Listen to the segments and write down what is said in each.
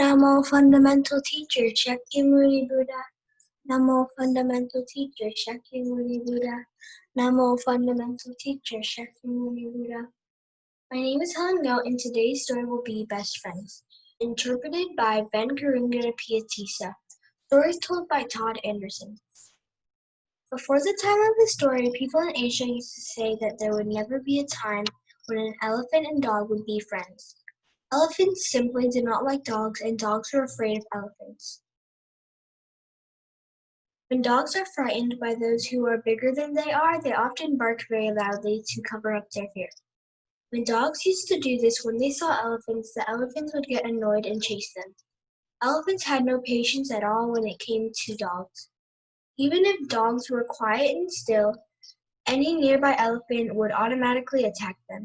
Namo Fundamental Teacher Shakyamuni Buddha. Namo Fundamental Teacher Shakyamuni Buddha. Namo Fundamental Teacher Shakyamuni Buddha. My name is Helen, and today's story will be Best Friends, interpreted by Venkarunga Piatisa. Stories told by Todd Anderson. Before the time of the story, people in Asia used to say that there would never be a time when an elephant and dog would be friends. Elephants simply did not like dogs, and dogs were afraid of elephants. When dogs are frightened by those who are bigger than they often bark very loudly to cover up their fear. When dogs used to do this when they saw elephants, the elephants would get annoyed and chase them. Elephants had no patience at all when it came to dogs. Even if dogs were quiet and still, any nearby elephant would automatically attack them.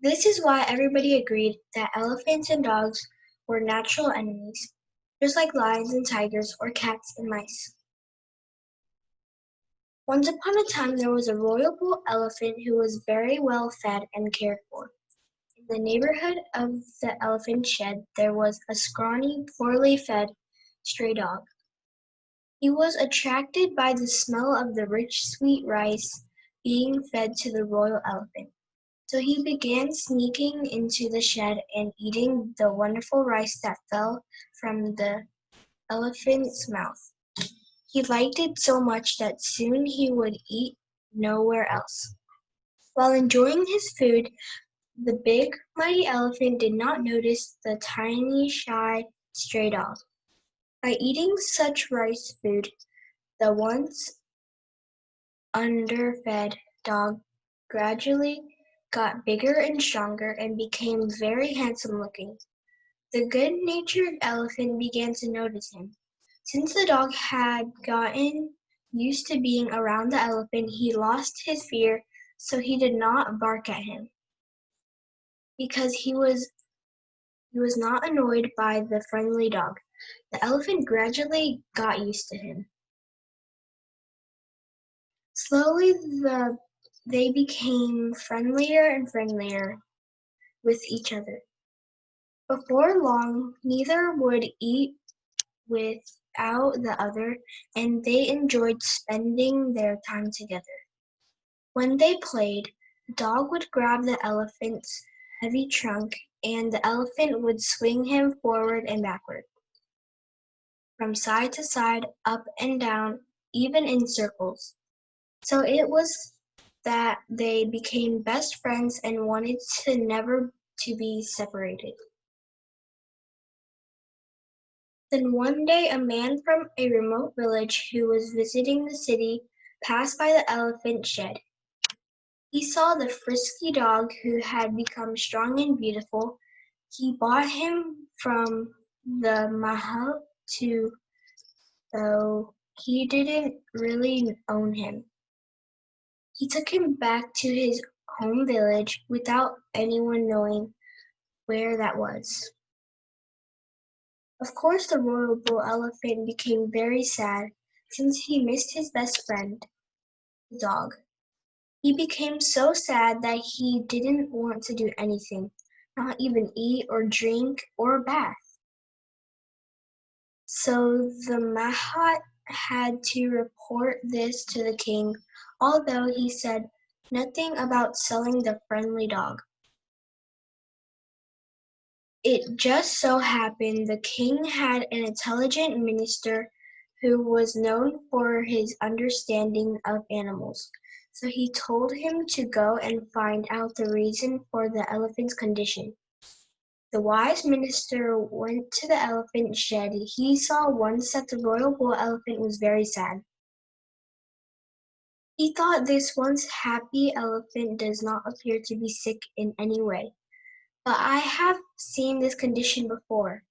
This is why everybody agreed that elephants and dogs were natural enemies, just like lions and tigers or cats and mice. Once upon a time there was a royal bull elephant who was very well fed and cared for. In the neighborhood of the elephant shed there was a scrawny, poorly fed stray dog. He was attracted by the smell of the rich sweet rice being fed to the royal elephant. So he began sneaking into the shed and eating the wonderful rice that fell from the elephant's mouth. He liked it so much that soon he would eat nowhere else. While enjoying his food, the big, mighty elephant did not notice the tiny, shy, stray dog. By eating such rice food, the once underfed dog gradually got bigger and stronger and became very handsome looking. The good-natured elephant began to notice him. Since the dog had gotten used to being around the elephant, he lost his fear, so he did not bark at him, because he was not annoyed by the friendly dog. The elephant gradually got used to him. Slowly they became friendlier and friendlier with each other. Before long, neither would eat without the other, and they enjoyed spending their time together. When they played, the dog would grab the elephant's heavy trunk, and the elephant would swing him forward and backward, from side to side, up and down, even in circles. So it was that they became best friends and wanted to never to be separated. Then one day a man from a remote village who was visiting the city passed by the elephant shed. He saw the frisky dog who had become strong and beautiful. He bought him from the mahal too, though he didn't really own him. He took him back to his home village without anyone knowing where that was. Of course the royal bull elephant became very sad, since he missed his best friend, the dog. He became so sad that he didn't want to do anything, not even eat or drink or bath. So the Mahat had to report this to the king, although he said nothing about selling the friendly dog. It just so happened the king had an intelligent minister who was known for his understanding of animals. So he told him to go and find out the reason for the elephant's condition. The wise minister went to the elephant shed. He saw once that the royal bull elephant was very sad. He thought this once happy elephant does not appear to be sick in any way. But I have seen this condition before,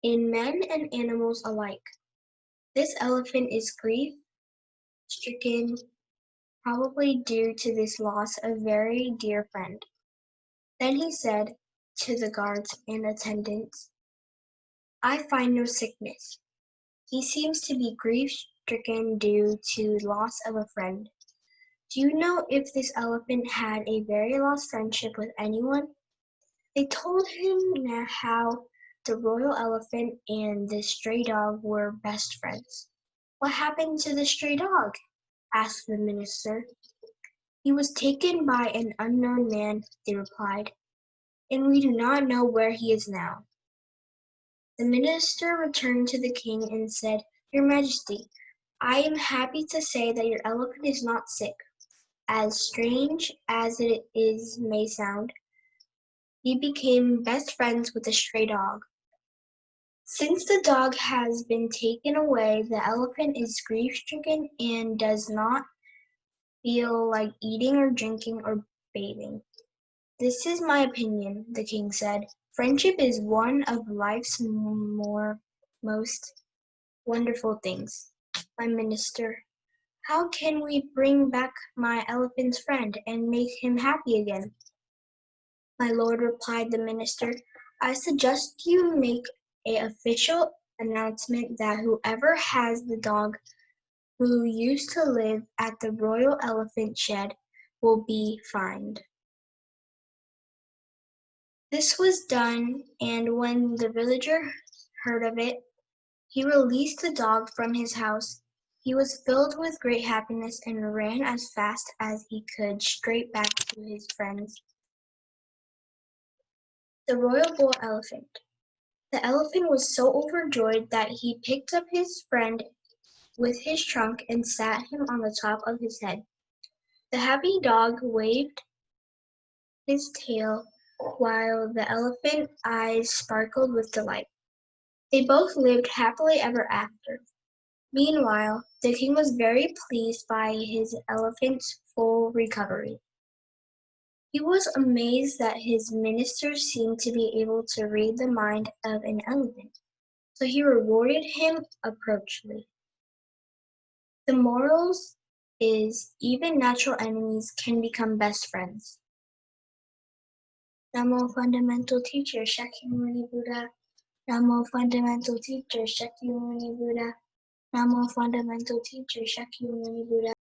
in men and animals alike. This elephant is grief-stricken, probably due to this loss of a very dear friend. Then he said to the guards and attendants, I find no sickness. He seems to be grief-stricken due to loss of a friend. Do you know if this elephant had a very lost friendship with anyone? They told him how The royal elephant and the stray dog were best friends. "What happened to the stray dog?" asked the minister. "He was taken by an unknown man," they replied, "and we do not know where he is now." The minister returned to the king and said, "Your Majesty, I am happy to say that your elephant is not sick. As strange as it is may sound, he became best friends with the stray dog. Since the dog has been taken away, the elephant is grief-stricken and does not feel like eating or drinking or bathing." "This is my opinion," the king said. "Friendship is one of life's most wonderful things. My minister, how can we bring back my elephant's friend and make him happy again?" "My lord," replied the minister, "I suggest you make an official announcement that whoever has the dog who used to live at the royal elephant shed will be fined." This was done, and when the villager heard of it, he released the dog from his house. He was filled with great happiness and ran as fast as he could straight back to his friends. The royal bull elephant. The elephant was so overjoyed that he picked up his friend with his trunk and sat him on the top of his head. The happy dog waved his tail while the elephant's eyes sparkled with delight. They both lived happily ever after. Meanwhile, the king was very pleased by his elephant's full recovery. He was amazed that his ministers seemed to be able to read the mind of an elephant, so he rewarded him appropriately. The morals is even natural enemies can become best friends. Namo Fundamental Teacher Shakyamuni Buddha. Namo Fundamental Teacher Shakyamuni Buddha. Namo Fundamental Teacher Shakyamuni Buddha.